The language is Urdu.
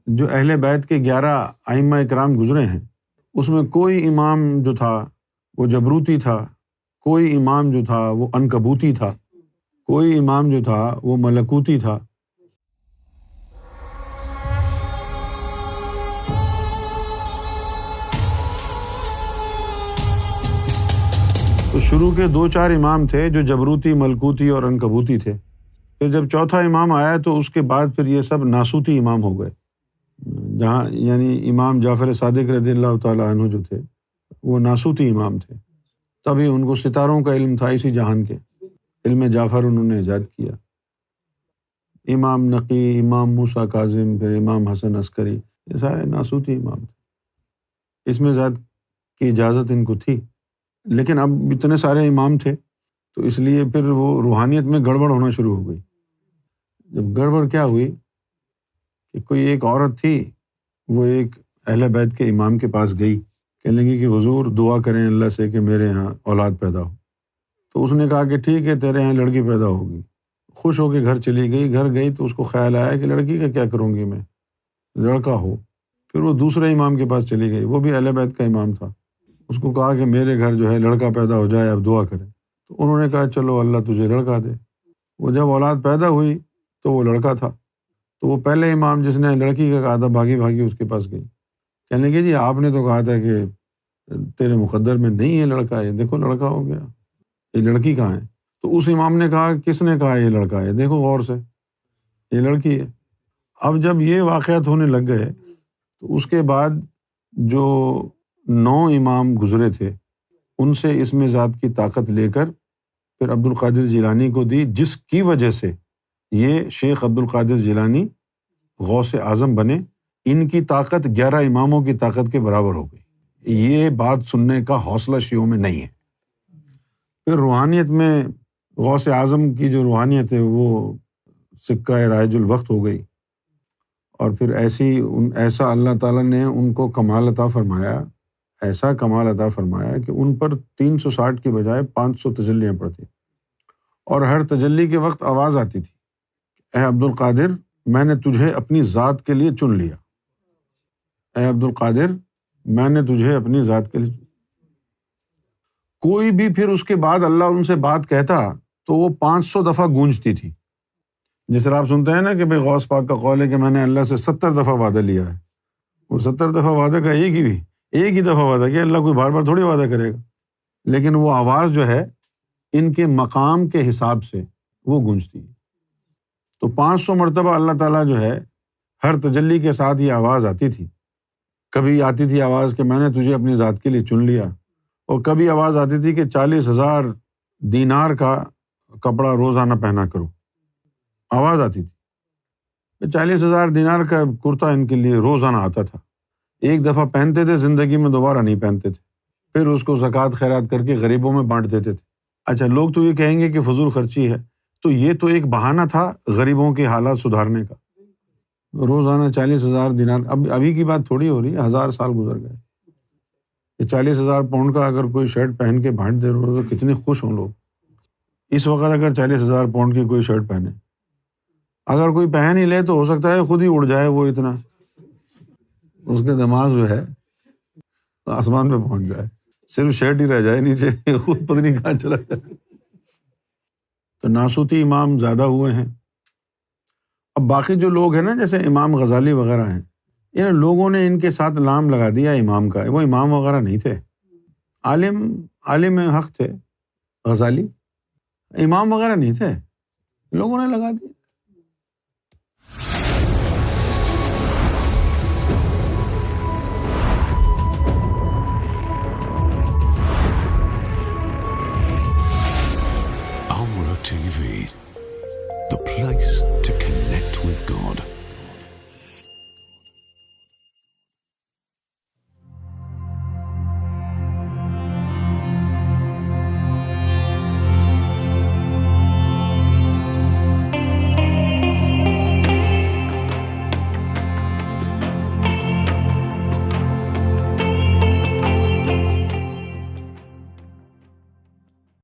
جو اہل بیت کے 11 ائمہ اکرام گزرے ہیں اس میں کوئی امام جو تھا وہ جبروتی تھا، کوئی امام جو تھا وہ عنکبوتی تھا، کوئی امام جو تھا وہ ملکوتی تھا۔ تو شروع کے 2-4 امام تھے جو جبروتی، ملکوتی اور عنکبوتی تھے۔ پھر جب چوتھا امام آیا تو اس کے بعد پھر یہ سب ناسوتی امام ہو گئے، جہاں یعنی امام جعفر صادق رضی اللہ تعالیٰ عنہ جو تھے وہ ناسوتی امام تھے، تبھی ان کو ستاروں کا علم تھا، اسی جہان کے علم جعفر انہوں نے ایجاد کیا۔ امام نقی، امام موسیٰ کاظم، پھر امام حسن عسکری، یہ سارے ناسوتی امام تھے، اس میں ذات کی اجازت ان کو تھی، لیکن اب اتنے سارے امام تھے تو اس لیے پھر وہ روحانیت میں گڑبڑ ہونا شروع ہو گئی۔ جب گڑبڑ کیا ہوئی کہ کوئی ایک عورت تھی، وہ ایک اہل بیت کے امام کے پاس گئی، کہنے لگی کہ حضور دعا کریں اللہ سے کہ میرے ہاں اولاد پیدا ہو۔ تو اس نے کہا کہ ٹھیک ہے تیرے ہاں لڑکی پیدا ہوگی۔ خوش ہو کے گھر چلی گئی، گھر گئی تو اس کو خیال آیا کہ لڑکی کا کیا کروں گی میں، لڑکا ہو۔ پھر وہ دوسرے امام کے پاس چلی گئی، وہ بھی اہل بیت کا امام تھا، اس کو کہا کہ میرے گھر جو ہے لڑکا پیدا ہو جائے، اب دعا کریں۔ تو انہوں نے کہا چلو اللہ تجھے لڑکا دے۔ وہ جب اولاد پیدا ہوئی تو وہ لڑکا تھا، تو وہ پہلے امام جس نے لڑکی کا کہا تھا بھاگی بھاگی اس کے پاس گئی، کہنے لگی جی آپ نے تو کہا تھا کہ تیرے مقدر میں نہیں ہے لڑکا، ہے دیکھو لڑکا ہو گیا، یہ لڑکی کہاں ہے؟ تو اس امام نے کہا کس نے کہا یہ لڑکا ہے، دیکھو غور سے یہ لڑکی ہے۔ اب جب یہ واقعات ہونے لگ گئے تو اس کے بعد جو 9 امام گزرے تھے ان سے اس میں ذات کی طاقت لے کر پھر عبد القادر جیلانی کو دی، جس کی وجہ سے یہ شیخ عبد القادر جیلانی غوث اعظم بنے۔ ان کی طاقت 11 اماموں کی طاقت کے برابر ہو گئی۔ یہ بات سننے کا حوصلہ شیعوں میں نہیں ہے۔ پھر روحانیت میں غوث اعظم کی جو روحانیت ہے وہ سکہ رائج الوقت ہو گئی، اور پھر ایسا اللہ تعالیٰ نے ان کو کمال عطا فرمایا، ایسا کمال عطا فرمایا کہ ان پر 360 کی بجائے 500 تجلیاں پڑتی، اور ہر تجلی کے وقت آواز آتی تھی، اے عبد القادر میں نے تجھے اپنی ذات کے لیے چن لیا، اے عبد القادر میں نے تجھے اپنی ذات کے لیے۔ کوئی بھی پھر اس کے بعد اللہ ان سے بات کہتا تو وہ 500 دفعہ گونجتی تھی۔ جس طرح آپ سنتے ہیں نا کہ بھائی غوث پاک کا قول ہے کہ میں نے اللہ سے 70 دفعہ وعدہ لیا ہے، وہ 70 دفعہ وعدہ کا ایک ہی دفعہ وعدہ کیا، اللہ کوئی بار بار تھوڑی وعدہ کرے گا، لیکن وہ آواز جو ہے ان کے مقام کے حساب سے وہ گونجتی ہے۔ تو 500 مرتبہ اللہ تعالیٰ جو ہے ہر تجلی کے ساتھ یہ آواز آتی تھی۔ کبھی آتی تھی آواز کہ میں نے تجھے اپنی ذات کے لیے چن لیا، اور کبھی آواز آتی تھی کہ 40,000 دینار کا کپڑا روزانہ پہنا کرو، آواز آتی تھی۔ 40,000 دینار کا کرتا ان کے لیے روزانہ آتا تھا، ایک دفعہ پہنتے تھے، زندگی میں دوبارہ نہیں پہنتے تھے، پھر اس کو زکوٰۃ خیرات کر کے غریبوں میں بانٹ دیتے تھے۔ اچھا لوگ تو یہ کہیں گے کہ فضول خرچی ہے، تو یہ تو ایک بہانہ تھا غریبوں کے حالات سدھارنے کا۔ روزانہ 40,000 دینار، ابھی کی بات تھوڑی ہو رہی ہے، 1000 سال گزر گئے۔ یہ 40,000 پاؤنڈ کا اگر کوئی شرٹ پہن کے بانٹ دے رہے تو کتنے خوش ہوں لوگ۔ اس وقت اگر 40,000 پاؤنڈ کی کوئی شرٹ پہنے، اگر کوئی پہن ہی لے تو ہو سکتا ہے خود ہی اڑ جائے، وہ اتنا اس کے دماغ جو ہے آسمان پہ پہنچ جائے، صرف شرٹ ہی رہ جائے نیچے، خود پتہ نہیں کہاں چلا جائے۔ تو ناسوتی امام زیادہ ہوئے ہیں۔ اب باقی جو لوگ ہیں نا جیسے امام غزالی وغیرہ ہیں، ان لوگوں نے ان کے ساتھ لام لگا دیا امام کا، وہ امام وغیرہ نہیں تھے، عالم حق تھے غزالی، امام وغیرہ نہیں تھے، لوگوں نے لگا دیا۔ Amra TV, the place to connect with God.